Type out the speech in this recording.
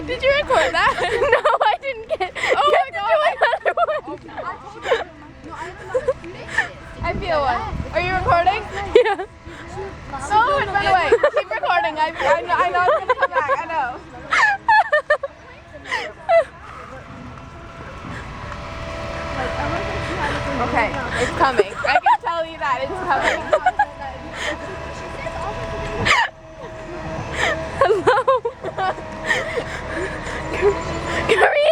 Did you record that? No, I didn't get. Oh my God. I feel one. Are you recording? Yeah. No, it went away. Keep recording. I know it's gonna come back. I know. Okay, it's coming. I can tell you that it's coming. Hello. Carina.